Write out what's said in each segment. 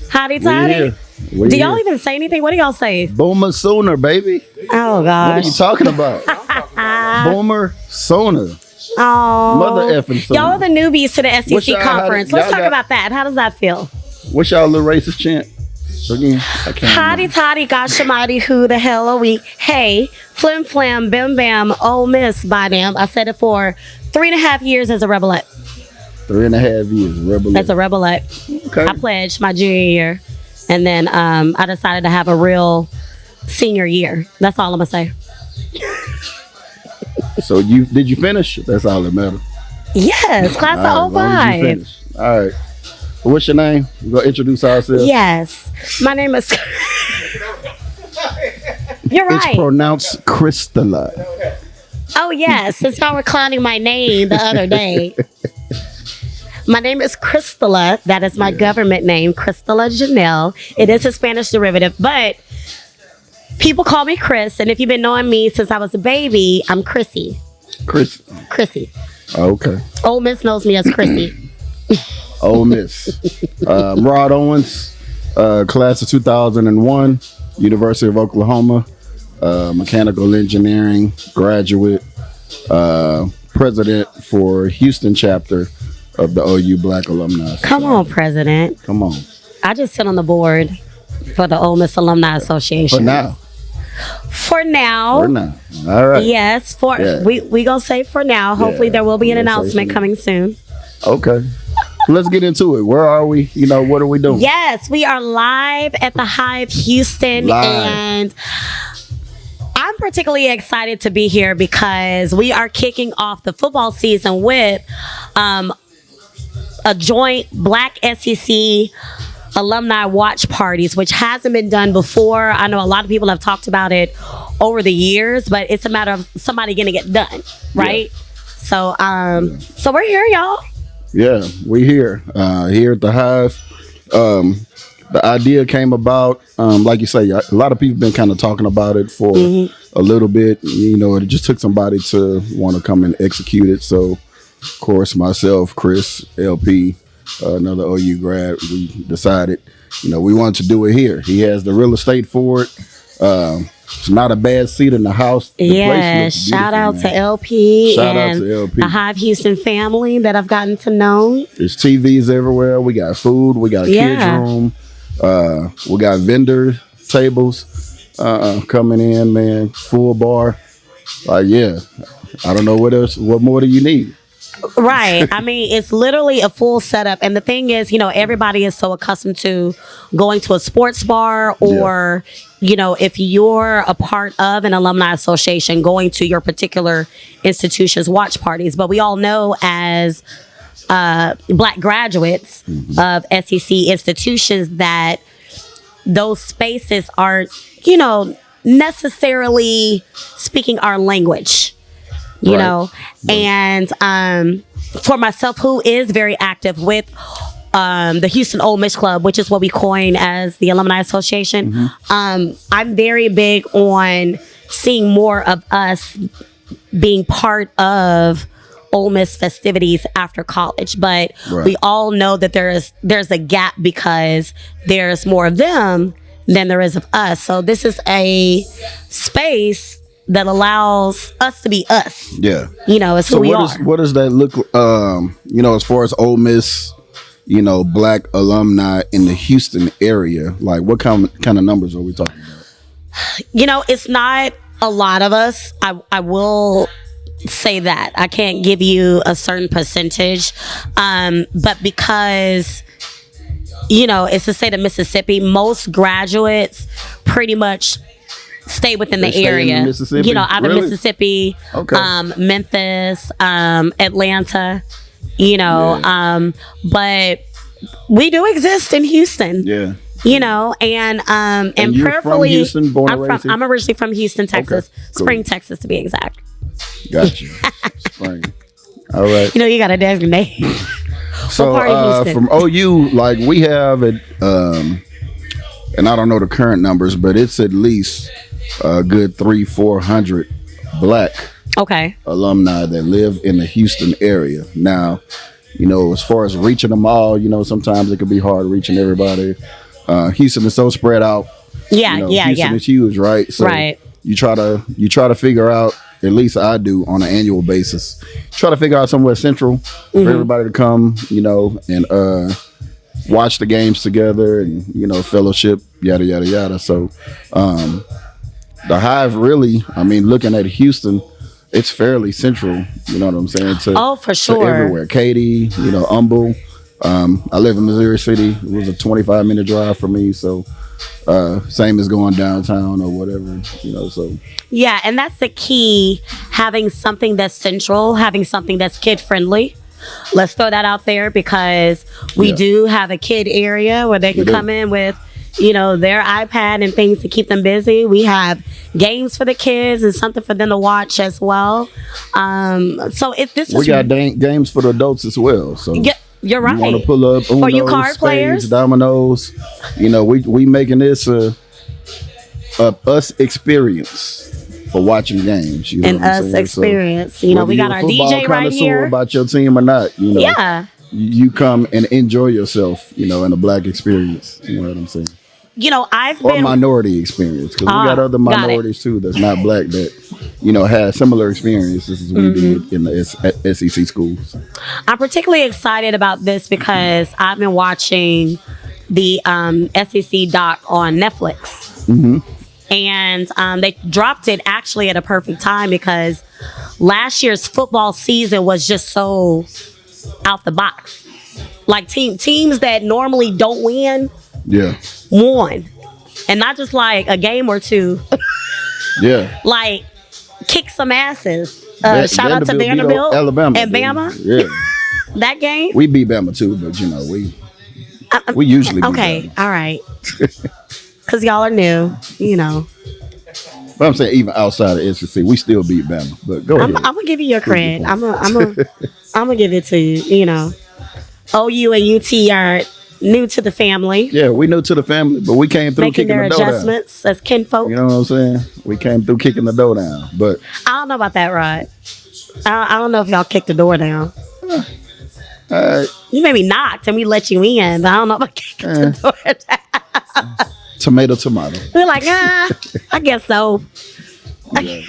Howdy toddy. Do y'all even say anything? What do y'all say? Boomer Sooner, baby. Oh gosh. What are you talking about? Boomer Sooner. Oh, Mother effing Sooner. Y'all are the newbies to the SEC conference. Let's talk about that. How does that feel? What's y'all little racist chant? Again, I can't. Hotty toddy, gosh almighty, who the hell are we? Hey, flim flam, bim bam, Ole Miss, by damn. I said it for 3.5 years as a rebelette. 3.5 years, rebelette. As a rebelette. Okay. I pledged my junior year, and then I decided to have a real senior year. That's all I'm gonna say. So did you finish? That's all that matters. Yes, class of 05. All right. What's your name? We're going to introduce ourselves. Yes. My name is... You're right. It's pronounced Crystala. Oh, yes. Since y'all were clowning my name the other day. My name is Crystala. That is my government name, Crystala Janelle. It is a Spanish derivative, but people call me Chris. And if you've been knowing me since I was a baby, I'm Chrissy. Chrissy. Okay. Ole Miss knows me as Chrissy. Ole Miss. Rod Owens, class of 2001, University of Oklahoma, mechanical engineering graduate, president for Houston chapter of the OU Black Alumni Society. Come on, President. Come on. I just sit on the board for the Ole Miss Alumni Association. For now. All right. Yes. We gonna say for now. Hopefully there will be an announcement coming soon. Okay. Let's get into it. Where are we? What are we doing? Yes, we are live at the Hive Houston, and I'm particularly excited to be here because we are kicking off the football season with a joint Black SEC alumni watch parties, which hasn't been done before. I know a lot of people have talked about it over the years, but it's a matter of somebody getting it done, right? Yeah. So we're here, y'all. Yeah, we here at the Hive. The idea came about, like you say, a lot of people been kind of talking about it for a little bit. It just took somebody to want to come and execute it. So, of course, myself, Chris, LP, another OU grad, we decided, we wanted to do it here. He has the real estate for it. It's not a bad seat in the house. Shout out to LP and the Hive Houston family that I've gotten to know. There's TVs everywhere. We got food. We got a kids room. We got vendor tables coming in, man. Full bar. I don't know what else. What more do you need? Right. I mean, it's literally a full setup. And the thing is, everybody is so accustomed to going to a sports bar or, if you're a part of an alumni association, going to your particular institution's watch parties. But we all know as Black graduates of SEC institutions that those spaces aren't, necessarily speaking our language. And for myself, who is very active with the Houston Ole Miss Club, which is what we coin as the Alumni Association, I'm very big on seeing more of us being part of Ole Miss festivities after college. But we all know that there's a gap because there's more of them than there is of us. So this is a space that allows us to be us. Yeah. It's who we are. What does that look, as far as Ole Miss, Black alumni in the Houston area? Like, what kind of numbers are we talking about? It's not a lot of us. I will say that. I can't give you a certain percentage. But because, it's the state of Mississippi, most graduates pretty much stay within the area, either Mississippi, Memphis, Atlanta, but we do exist in Houston. Yeah. And prayerfully, Houston, I'm originally from Houston, Texas, Spring, Texas to be exact. Gotcha. Spring. All right. You got a designate. So from OU, like we have it, and I don't know the current numbers, but it's at least a good 300-400 Black alumni that live in the Houston area. Now, as far as reaching them all, sometimes it could be hard reaching everybody. Houston is so spread out. Yeah, Houston is huge, right? So right. you try to figure out, at least I do on an annual basis, try to figure out somewhere central for everybody to come, and watch the games together and, fellowship, yada, yada, yada. So the Hive really, looking at Houston, it's fairly central, you know what I'm saying? For sure. To everywhere. Katy, Humble. I live in Missouri City. It was a 25-minute drive for me, so same as going downtown or whatever, so. Yeah, and that's the key, having something that's central, having something that's kid-friendly. Let's throw that out there, because we do have a kid area where they can come in with, their iPad and things to keep them busy. We have games for the kids and something for them to watch as well. So if this we got games for the adults as well. So you're right. You want to pull up Uno, for you card spades, players, dominoes. We making this a us experience for watching games. And us experience. So, we got our DJ right here. About your team or not, Yeah. You come and enjoy yourself, in a Black experience. You know what I'm saying? I've been minority experience, because we got other minorities too that's not Black that had similar experiences as we did in the SEC schools. I'm particularly excited about this because I've been watching the SEC doc on Netflix, and they dropped it actually at a perfect time, because last year's football season was just so out the box. Like teams that normally don't win. Yeah. Won. And not just like a game or two. Yeah. Like, kick some asses. Shout out to Vanderbilt. Alabama. And Bama. Yeah. That game. We beat Bama too, but we usually beat okay, Bama. All right. Because y'all are new, But I'm saying, even outside of SEC, we still beat Bama. But go ahead. I'm gonna give you your credit. I'm gonna give it to you. OU and UT are new to the family. Yeah, we new to the family, but we came through making kicking their the door adjustments down. As kinfolk. You know what I'm saying? We came through kicking the door down. But I don't know about that, Rod. I don't know if y'all kicked the door down. You maybe knocked and we let you in, but I don't know about kicking the door down. Tomato. We're like, I guess so. Yeah.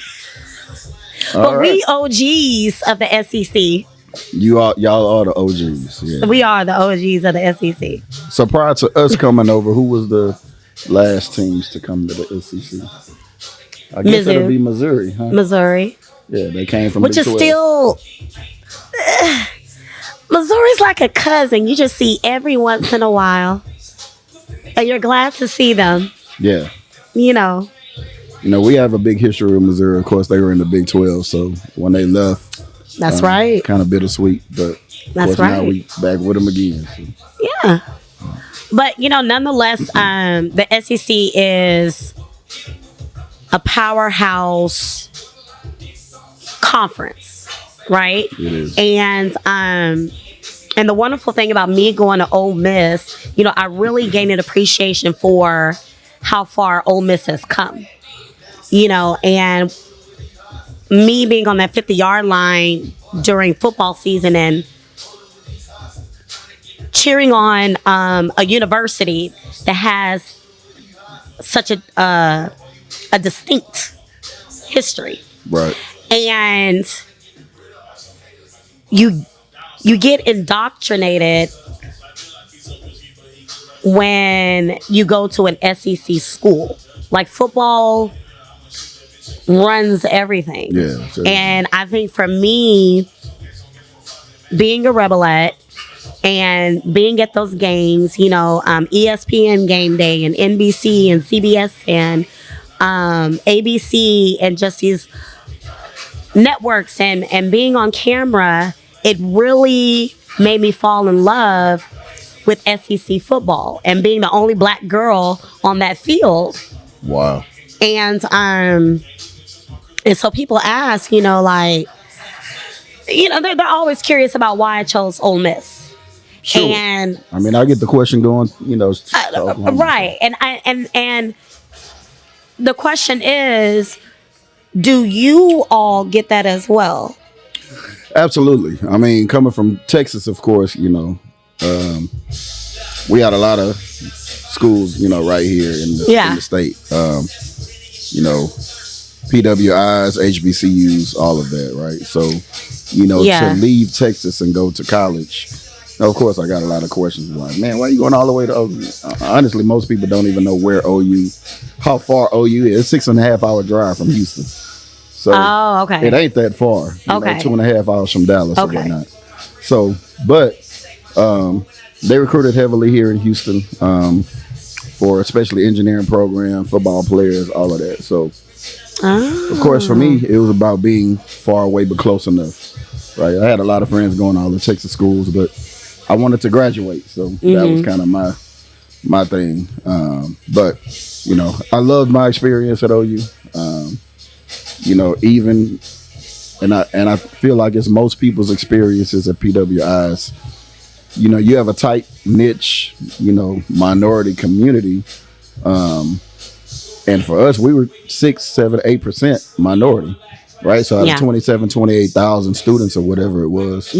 But we OGs of the SEC. Y'all are the OGs. Yeah. We are the OGs of the SEC. So prior to us coming over, who was the last teams to come to the SEC? I guess it'll be Missouri, huh? Missouri. Yeah, they came from Which Big is 12. still... Missouri's like a cousin. You just see every once in a while. And you're glad to see them. Yeah. We have a big history with Missouri. Of course, they were in the Big 12, so when they left... That's right. Kind of bittersweet, but that's right. Now we back with them again. So. Yeah. But, nonetheless, the SEC is a powerhouse conference, right? It is. And the wonderful thing about me going to Ole Miss, I really gained an appreciation for how far Ole Miss has come, and me being on that 50-yard line during football season and cheering on a university that has such a distinct history. Right. And you get indoctrinated when you go to an SEC school. Like, football runs everything. Yeah. Sure. And I think for me, being a Rebelette and being at those games, ESPN Game Day and NBC and CBS and ABC and just these networks and being on camera, it really made me fall in love with SEC football and being the only Black girl on that field. Wow. And so people ask, they're always curious about why I chose Ole Miss. Sure. And I get the question going, right. And the question is, do you all get that as well? Absolutely. Coming from Texas, of course, we had a lot of schools, right here in the state. PWIs, HBCUs, all of that, right? So, to leave Texas and go to college. Of course, I got a lot of questions like, man, why are you going all the way to OU? Honestly, most people don't even know how far OU is. It's 6.5 hour drive from Houston. So it ain't that far. 2.5 hours from Dallas or whatnot. So, but they recruited heavily here in Houston for especially engineering program, football players, all of that. So, of course, for me, it was about being far away but close enough. Right? I had a lot of friends going to all the Texas schools, but I wanted to graduate, so that was kind of my thing. But I loved my experience at OU. Even and I feel like it's most people's experiences at PWIs. You have a tight niche, minority community. And for us, we were 6, 7, 8% minority, right? So out of 28,000 students or whatever it was,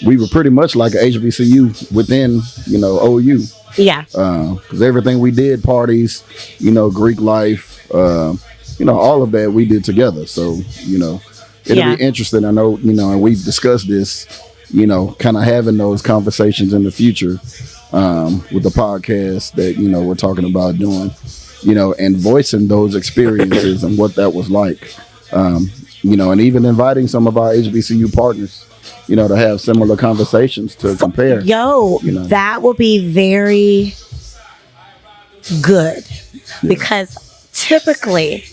we were pretty much like an HBCU within, OU. Yeah. Because everything we did, parties, Greek life, all of that we did together. So, it'll be interesting. I know, and we've discussed this, kind of having those conversations in the future with the podcast that, we're talking about doing. And voicing those experiences and what that was like, and even inviting some of our HBCU partners, to have similar conversations to compare. That will be very good because typically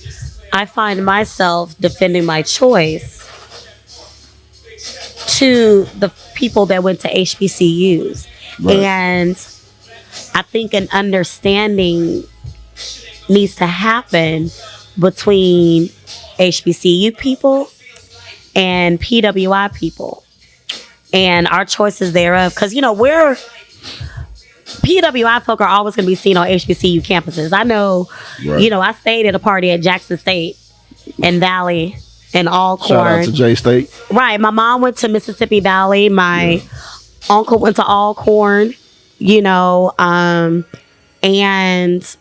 I find myself defending my choice to the people that went to HBCUs. Right. And I think an understanding needs to happen between HBCU people and PWI people and our choices thereof. Because, we're PWI folk are always going to be seen on HBCU campuses. I know, I stayed at a party at Jackson State and Valley and Alcorn. Shout out to J State. Right. My mom went to Mississippi Valley. My uncle went to Alcorn, and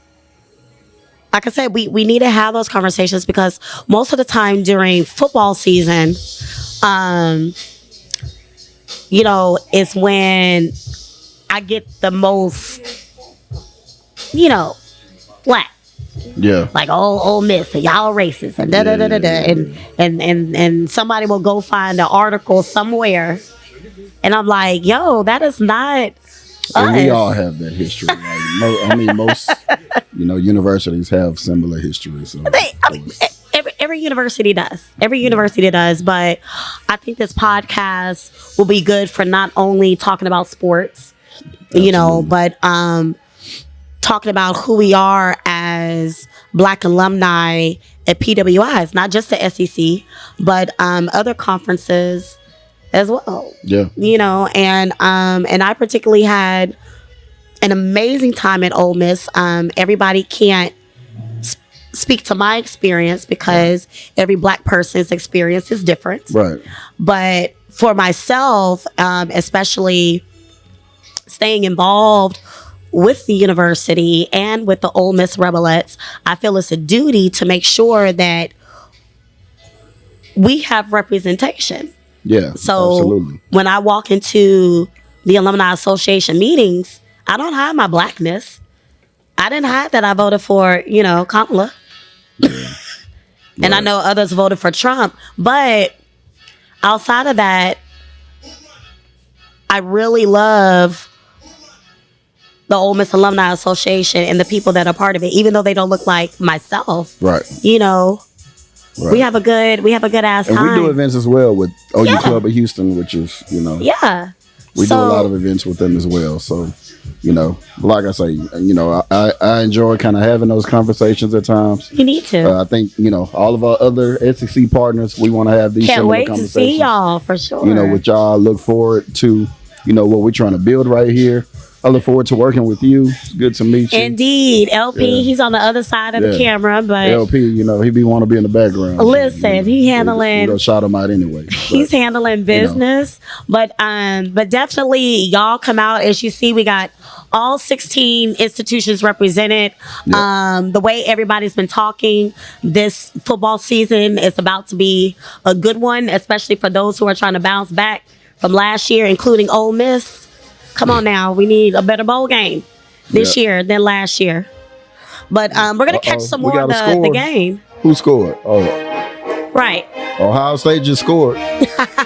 like I said, we need to have those conversations because most of the time during football season, is when I get the most, flack. Yeah. Like, Ole Miss, and y'all racist, and and somebody will go find an article somewhere, and I'm like, that is not. And we all have that history. Most universities have similar histories. So, every university does. Every university does. But I think this podcast will be good for not only talking about sports, but talking about who we are as Black alumni at PWIs, not just the SEC, but other conferences as well. Yeah. And I particularly had an amazing time at Ole Miss. Everybody can't speak to my experience because every Black person's experience is different. Right. But for myself, especially staying involved with the university and with the Ole Miss Rebelettes, I feel it's a duty to make sure that we have representation. Yeah, so absolutely. When I walk into the Alumni Association meetings, I don't hide my Blackness. I didn't hide that I voted for, Kamala. And I know others voted for Trump. But outside of that, I really love the Ole Miss Alumni Association and the people that are part of it, even though they don't look like myself. Right. Right. We have a good ass time. And we do events as well with OU Club of Houston, which is, Yeah. We do a lot of events with them as well. So, like I say, I enjoy kind of having those conversations at times. You need to. I think, all of our other SEC partners, we want to have these similar conversations. Can't wait to see y'all for sure. With y'all, look forward to, what we're trying to build right here. I look forward to working with you. It's good to meet you. Indeed. LP, he's on the other side of the camera, but LP, he be want to be in the background. Listen, he handling. We shout him out anyway. He's handling business, but definitely y'all come out. As you see, we got all 16 institutions represented. The way everybody's been talking, this football season is about to be a good one, especially for those who are trying to bounce back from last year, including Ole Miss. Come on now, we need a better bowl game this year than last year. But we're gonna catch some more of the game. Who scored? Oh, right. Ohio State just scored.